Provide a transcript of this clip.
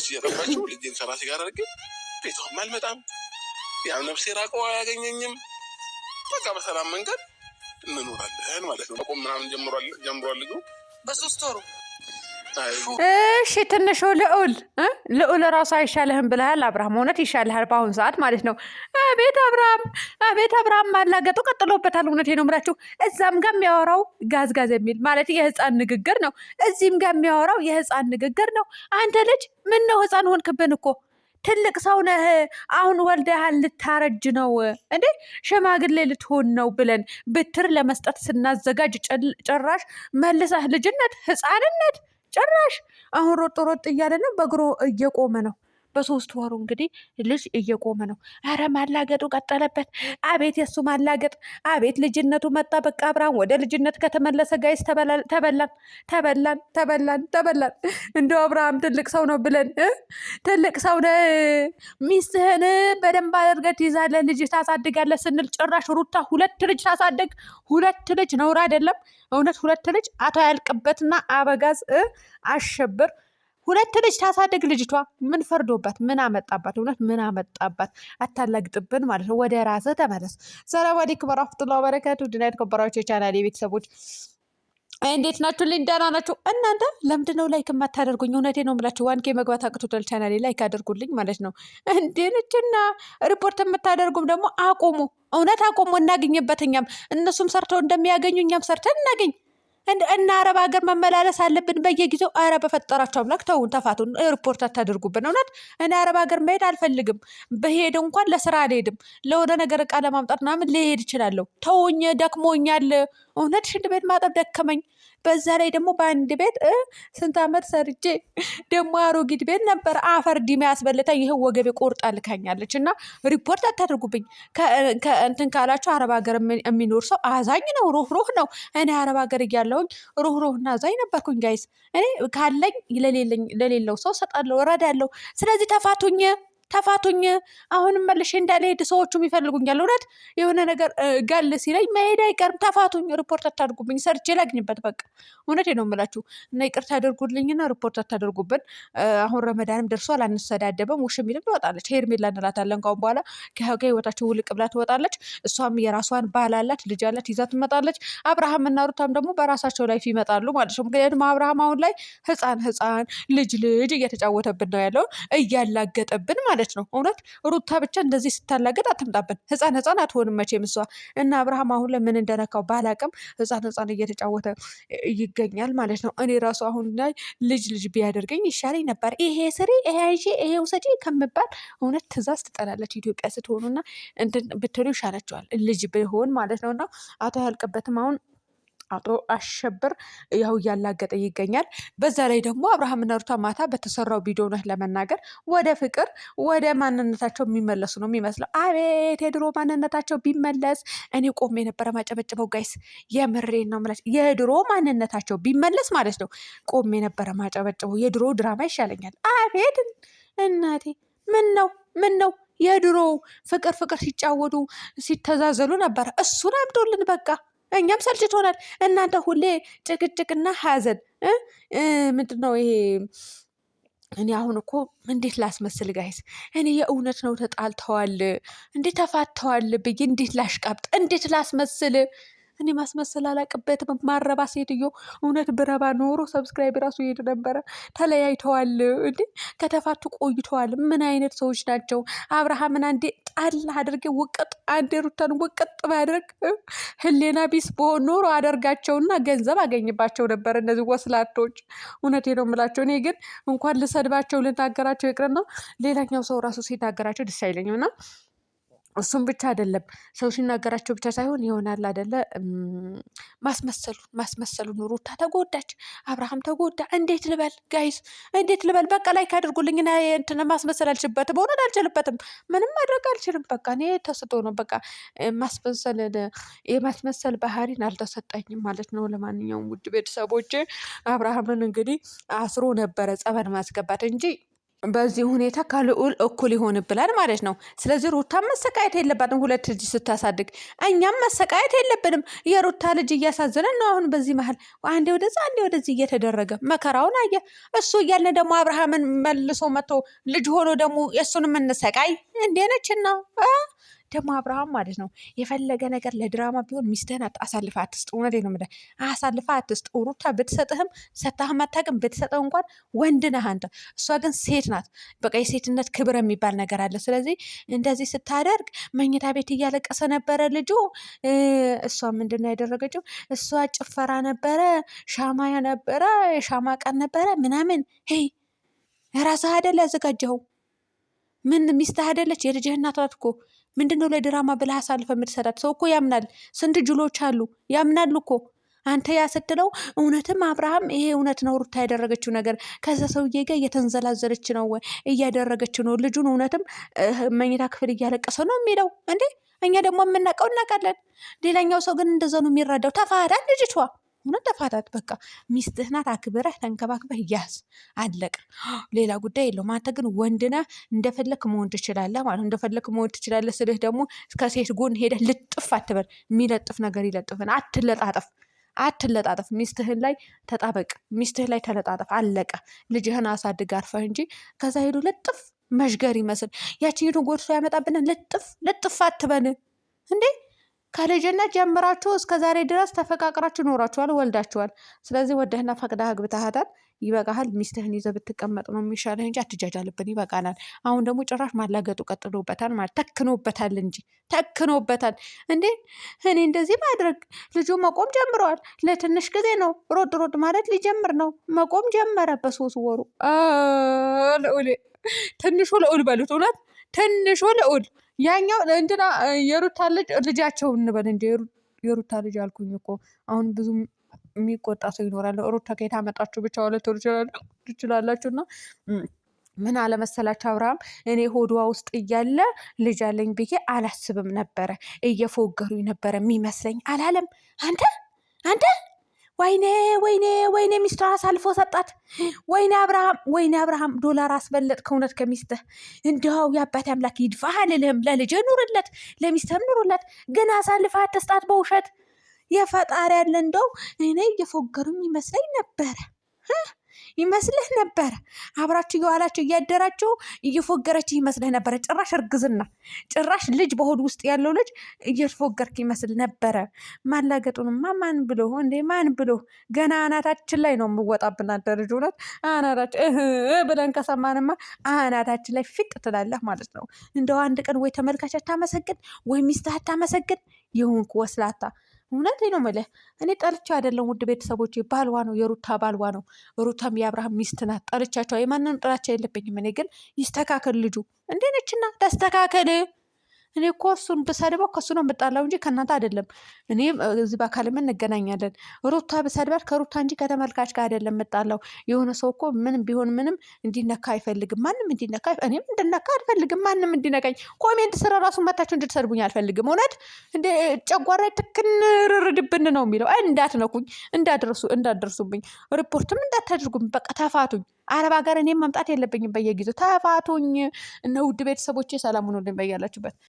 እየጠበቀች ልጄን ከራሴ ጋር አድርጌ ቤቷም አልመጣም፣ ያም ነፍሴ ራቀው አያገኘኝም። በቃ በሰላም መንገድ እንኖራለን ማለት ነው። ቆም ምናምን ጀምሯል ልጁ በ3 ወሩ። እሺ ትንሹ ልዑል ራሱ አይሻልህም ብለሃል አብርሃም? እውነት ይሻልሃል በአሁን ሰዓት ማለት ነው። አቤት አብርሃም ማላገጡ ቀጥሎበታል። እውነቴ ነው የምላችሁ። እዛም ጋር የሚያወራው ጋዝጋዝ የሚል ማለት የህፃን ንግግር ነው፣ እዚህም ጋር የሚያወራው የህፃን ንግግር ነው። አንተ ልጅ ምን ነው ህፃን ሆንክብን እኮ። ትልቅ ሰው ነህ አሁን፣ ወልደሃል፣ ልታረጅ ነው እንዴ? ሽማግሌ ልትሆን ነው ብለን ብትር ለመስጠት ስናዘጋጅ ጭራሽ መልሰህ ልጅነት፣ ህፃንነት ጭራሽ አሁን ሮጥ እያለ ነው፣ በእግሩ እየቆመ ነው። በ3 ወሩ እንግዲህ ልጅ እየቆመ ነው። አረ ማላገጡ ቀጠለበት። አቤት የሱ ማላገጥ፣ አቤት ልጅነቱ መጣ። በቃ አብርሃም ወደ ልጅነት ከተመለሰ ጋይስ ተበላን። እንደው አብርሃም ትልቅ ሰው ነው ብለን ትልቅ ሰው ነው፣ ሚስትህን በደንብ አድርገህ ትይዛለህ፣ ልጅ ታሳድጋለህ ስንል ጭራሽ ሩታ 2 ልጅ ታሳድግ። 2 ልጅ ነውር አይደለም? እውነት 2 ልጅ አቶ ያልቅበትና አበጋዝ አሸብር 2 ልጅ ታሳድግ ልጅቷ። ምን ፈርዶባት? ምን አመጣባት? እውነት ምን አመጣባት? አታላግጥብን ማለት ነው። ወደ ራስህ ተመለስ። ሰላም አለይኩም ወራህመቱላሂ ወበረካቱ። ድና የተከበራችሁ የቻናሌ ቤተሰቦች እንዴት ናችሁ? ደህና ናችሁ? እናንተ ለምንድን ነው ላይክ የማታደርጉኝ? እውነቴ ነው የምላችሁ። 1K መግባት አቅቶታል ቻናሌ። ላይክ አድርጉልኝ ማለት ነው። እንዴንችና ሪፖርት የምታደርጉም ደግሞ አቁሙ። እውነት አቁሙ። እናገኝበት። እኛም እነሱም ሰርተው እንደሚያገኙ እኛም ሰርተን እናገኝ። እና አረብ ሀገር መመላለስ አለብን በየጊዜው። አረ በፈጠራቸው አምላክ ተውን፣ ተፋቱን፣ ሪፖርት አታደርጉብን። እውነት እኔ አረብ ሀገር መሄድ አልፈልግም። በሄድ እንኳን ለስራ አልሄድም፣ ለሆነ ነገር እቃ ለማምጣት ምናምን ልሄድ እችላለሁ። ተውኝ፣ ደክሞኛል። እውነት ሽንት ቤት ማጠብ ደከመኝ። በዛ ላይ ደግሞ በአንድ ቤት ስንት ዓመት ሰርቼ ደግሞ አሮጊት ቤት ነበር አፈር ዲሜ ያስበለታ። ይህ ወገቤ ቆርጣ ልካኛለች። እና ሪፖርት አታደርጉብኝ። ከእንትን ካላችሁ አረብ ሀገር የሚኖር ሰው አዛኝ ነው፣ ሩህሩህ ነው። እኔ አረብ ሀገር እያለሁኝ ሩህሩህና አዛኝ ነበርኩኝ ጋይስ። እኔ ካለኝ ለሌለው ሰው ሰጣለሁ፣ እረዳለሁ። ስለዚህ ተፋቱኝ። አሁንም መልሼ እንዳልሄድ ሰዎቹም ይፈልጉኛል። እውነት የሆነ ነገር ጋል ሲለኝ መሄድ አይቀርም። ተፋቱኝ፣ ሪፖርት አታደርጉብኝ፣ ሰርቼ ላግኝበት። በቃ እውነቴ ነው የምላችሁ። እና ይቅርታ አድርጉልኝና ሪፖርት አታደርጉብን። አሁን ረመዳንም ደርሷል፣ አንሰዳደብም። ውሽሚልም ትወጣለች፣ ሄርሜላ እንላታለን። ካሁን በኋላ ከህይወታቸው ውልቅ ብላ ትወጣለች። እሷም የራሷን ባል አላት፣ ልጅ አላት፣ ይዛ ትመጣለች። አብርሃም እና ሩታም ደግሞ በራሳቸው ላይፍ ይመጣሉ ማለት ነው። ምክንያቱም አብርሃም አሁን ላይ ህፃን ልጅ እየተጫወተብን ነው ያለው፣ እያላገጠብን ማለት ነው። እውነት ሩታ ብቻ እንደዚህ ስታላገጥ አትምጣብን። ህፃን አትሆንም መቼም እሷ። እና አብርሃም አሁን ለምን እንደነካው ባላቅም ህፃን እየተጫወተ ይገኛል ማለት ነው። እኔ ራሱ አሁን ላይ ልጅ ቢያደርገኝ ይሻለኝ ነበር። ይሄ ስሪ፣ ይሄ አይሺ፣ ይሄ ውሰጂ ከምባል እውነት ትእዛዝ ትጠላለች ኢትዮጵያ ስትሆኑና እንትን ብትሉ ይሻላቸዋል ልጅ ቢሆን ማለት ነው። እና አቶ ያልቅበትም አሁን አቶ አሸብር ያው እያላገጠ ይገኛል። በዛ ላይ ደግሞ አብርሃምና ሩታ ማታ በተሰራው ቪዲዮ ነው ለመናገር ወደ ፍቅር ወደ ማንነታቸው የሚመለሱ ነው የሚመስለው። አቤት የድሮ ማንነታቸው ቢመለስ እኔ ቆሜ የነበረ ማጨበጭበው ጋይስ። የምሬን ነው የምላቸው። የድሮ ማንነታቸው ቢመለስ ማለት ነው ቆሜ የነበረ ማጨበጭበው። የድሮ ድራማ ይሻለኛል። አቤት እናቴ ምን ነው የድሮ ፍቅር ሲጫወቱ ሲተዛዘሉ ነበር። እሱን አምጦልን በቃ። እኛም ሰልችቶናል። እናንተ ሁሌ ጭቅጭቅና ሀዘን ምንድን ነው ይሄ? እኔ አሁን እኮ እንዴት ላስመስል ጋይስ? እኔ የእውነት ነው ተጣልተዋል፣ እንዴት ተፋተዋል ብዬ እንዴት ላሽቃብጥ፣ እንዴት ላስመስል? እኔ ማስመሰል አላቅበትም። ማረባ ሴትዮ እውነት ብረባ ኖሮ ሰብስክራይብ ራሱ ይሄድ ነበረ። ተለያይተዋል እንዴ? ከተፋቱ ቆይተዋል። ምን አይነት ሰዎች ናቸው? አብርሃምን አንዴ ጣል አድርጌ ውቅጥ፣ አንዴ ሩታን ውቅጥ ባድርግ ህሌና ቢስ በሆን ኖሮ አደርጋቸውና ገንዘብ አገኝባቸው ነበር እነዚህ ወስላቶች። እውነቴ ነው የምላቸው። እኔ ግን እንኳን ልሰድባቸው ልናገራቸው ይቅርና ሌላኛው ሰው ራሱ ሲናገራቸው ደስ አይለኝም። እና እሱም ብቻ አይደለም ሰው ሲናገራቸው ብቻ ሳይሆን ይሆናል አይደለ? ማስመሰሉን ሩታ ተጎዳች፣ አብርሃም ተጎዳ። እንዴት ልበል ጋይስ? እንዴት ልበል? በቃ ላይክ አድርጉልኝ። እና እንትን ማስመሰል አልችልበትም፣ በእውነት አልችልበትም። ምንም ማድረግ አልችልም። በቃ እኔ ተስጦ ነው በቃ የማስመሰል ባህሪን አልተሰጠኝም ማለት ነው። ለማንኛውም ውድ ቤተሰቦች አብርሃምን እንግዲህ አስሮ ነበረ ጸበል ማስገባት እንጂ በዚህ ሁኔታ ከልዑል እኩል ይሆንብላል ማለት ነው። ስለዚህ ሩታ መሰቃየት የለባትም ሁለት ልጅ ስታሳድግ፣ እኛም መሰቃየት የለብንም። የሩታ ልጅ እያሳዘነን ነው። አሁን በዚህ መሀል አንዴ ወደዛ አንዴ ወደዚህ እየተደረገ መከራውን አየ። እሱ እያልን ደግሞ አብርሃምን መልሶ መጥቶ ልጅ ሆኖ ደግሞ የእሱን የምንሰቃይ እንዴ ነችና ደግሞ አብርሃም ማለት ነው የፈለገ ነገር ለድራማ ቢሆን ሚስትህን አሳልፈ አትስጥ። እውነቴን ነው የምልህ፣ አሳልፈ አትስጥ። ሩታ ብትሰጥህም ሰታህም አታውቅም። ብትሰጠው እንኳን ወንድ ነህ አንተ፣ እሷ ግን ሴት ናት። በቃ የሴትነት ክብር የሚባል ነገር አለ። ስለዚህ እንደዚህ ስታደርግ መኝታ ቤት እያለቀሰ ነበረ ልጁ። እሷ ምንድን ነው ያደረገችው? እሷ ጭፈራ ነበረ፣ ሻማ ነበረ፣ የሻማ ቀን ነበረ ምናምን። ሄይ ራስህ አይደል ያዘጋጀኸው? ምን ሚስትህ አይደለች? የልጅህ እናት ናት እኮ። ምንድነው ለድራማ ብለህ አሳልፈ የምትሰጣት? ሰው እኮ ያምናል። ስንት ጅሎች አሉ ያምናሉ እኮ። አንተ ያ ስትለው እውነትም አብርሃም ይሄ እውነት ነው ሩታ ያደረገችው ነገር፣ ከዛ ሰውዬ ጋር እየተንዘላዘለች ነው እያደረገችው ነው። ልጁን እውነትም መኝታ ክፍል እያለቀሰ ነው የሚለው እንዴ። እኛ ደግሞ የምናውቀው እናውቃለን። ሌላኛው ሰው ግን እንደዛ ነው የሚረዳው። ተፋዳን ልጅቷ እውነት ተፋታት። በቃ ሚስትህ ናት፣ አክብረህ ተንከባክበህ ያዝ፣ አለቀ። ሌላ ጉዳይ የለውም። አንተ ግን ወንድ ነህ፣ እንደፈለክ መሆን ትችላለህ ማለት እንደፈለክ መሆን ትችላለህ ስልህ ደግሞ ከሴት ጎን ሄደህ ልጥፍ አትበል። የሚለጥፍ ነገር ይለጥፍን። አትለጣጠፍ። ሚስትህን ላይ ተጣበቅ፣ ሚስትህ ላይ ተለጣጠፍ፣ አለቀ። ልጅህን አሳድግ አርፈህ እንጂ ከዛ ሄዱ ልጥፍ መሽገር ይመስል ያችኝቱን ጎድሶ ያመጣብንን ልጥፍ አትበል እንዴ። ከልጅነት ጀምራችሁ እስከ ዛሬ ድረስ ተፈቃቅራችሁ ኖራችኋል፣ ወልዳችኋል። ስለዚህ ወደህና ፈቅደህ አግብተሃታል፣ ይበቃሃል። ሚስትህን ይዘህ ብትቀመጥ ነው የሚሻልህ እንጂ አትጃጃልብን፣ ይበቃናል። አሁን ደግሞ ጭራሽ ማላገጡ ቀጥሎበታል ማለት ተክኖበታል እንጂ ተክኖበታል እንዴ። እኔ እንደዚህ ማድረግ ልጁ መቆም ጀምረዋል። ለትንሽ ጊዜ ነው ሮጥ ማለት ሊጀምር ነው። መቆም ጀመረ በ3 ወሩ። ልዑል ትንሹ ልዑል በሉት፣ እውነት ትንሹ ልዑል። ያኛው እንትና የሩታ ልጃቸው እንበል እንጂ የሩታ ልጅ አልኩኝ እኮ። አሁን ብዙ የሚቆጣ ሰው ይኖራል። ሩታ ከየት አመጣችሁ ብቻ ሁለት ትችላላችሁ። እና ምን አለመሰላችሁ አብርሃም፣ እኔ ሆዷ ውስጥ እያለ ልጅ አለኝ ብዬ አላስብም ነበረ። እየፎገሩኝ ነበረ የሚመስለኝ አላለም። አንተ ወይኔ ሚስቱ አሳልፎ ሰጣት። ወይኔ አብርሃም ዶላር አስበለጥክ እውነት ከሚስትህ። እንዲያው የአባቴ አምላክ ይድፋህ አልልህም። ለልጅ ኑርለት፣ ለሚስትህም ኑርለት፣ ግን አሳልፈህ አትስጣት በውሸት። የፈጣሪ ያለ እንደው እኔ እየፎገሩኝ ይመስልህ ነበረ። አብራችሁ እየዋላችሁ እያደራችሁ እየፎገረች ይመስልህ ነበረ። ጭራሽ እርግዝና፣ ጭራሽ ልጅ በሆድ ውስጥ ያለው ልጅ እየፎገርክ ይመስል ነበረ። ማላገጡንማ ማን ብሎ ገና አናታችን ላይ ነው የምወጣብን። አንተ ልጅ እውነት አናታችን ብለን ከሰማንማ አናታችን ላይ ፊቅ ትላለህ ማለት ነው። እንደው አንድ ቀን ወይ ተመልካች አታመሰግን ወይ ሚስትህ አታመሰግን። ይሁንክ ወስላታ። እውነት ነው የምልህ። እኔ ጠልቻው አይደለም ውድ ቤተሰቦች፣ ባልዋ ነው፣ የሩታ ባልዋ ነው። ሩታም የአብርሃም ሚስት ናት። ጠልቻቸው የማንንም ጥላቻ የለብኝም። እኔ ግን ይስተካከል ልጁ እንዴ ነችና ተስተካከል። እኔ እኮ እሱን ብሰድበው ከሱ ነው የምጣላው እንጂ ከእናንተ አይደለም። እኔ እዚህ በአካልም እንገናኛለን። ሩታ ብሰድባት ከሩታ እንጂ ከተመልካች ጋር አይደለም የምጣላው። የሆነ ሰው እኮ ምንም ቢሆን ምንም እንዲነካ አይፈልግም። ማንም እንዲነካ፣ እኔም እንድነካ አልፈልግም። ማንም እንዲነካኝ ኮሜንት ስራ ራሱ መታችሁ እንድትሰድቡኝ አልፈልግም። እውነት እንደ ጨጓራ ትክንርርድብን ነው የሚለው። እንዳትነኩኝ፣ እንዳትደርሱብኝ፣ ሪፖርትም እንዳታደርጉኝ። በቃ ተፋቱኝ። አረብ ሀገር እኔም መምጣት የለብኝም በየጊዜው። ተፋቱኝ። እነ ውድ ቤተሰቦቼ ሰላም ሁኑልኝ በያላችሁበት።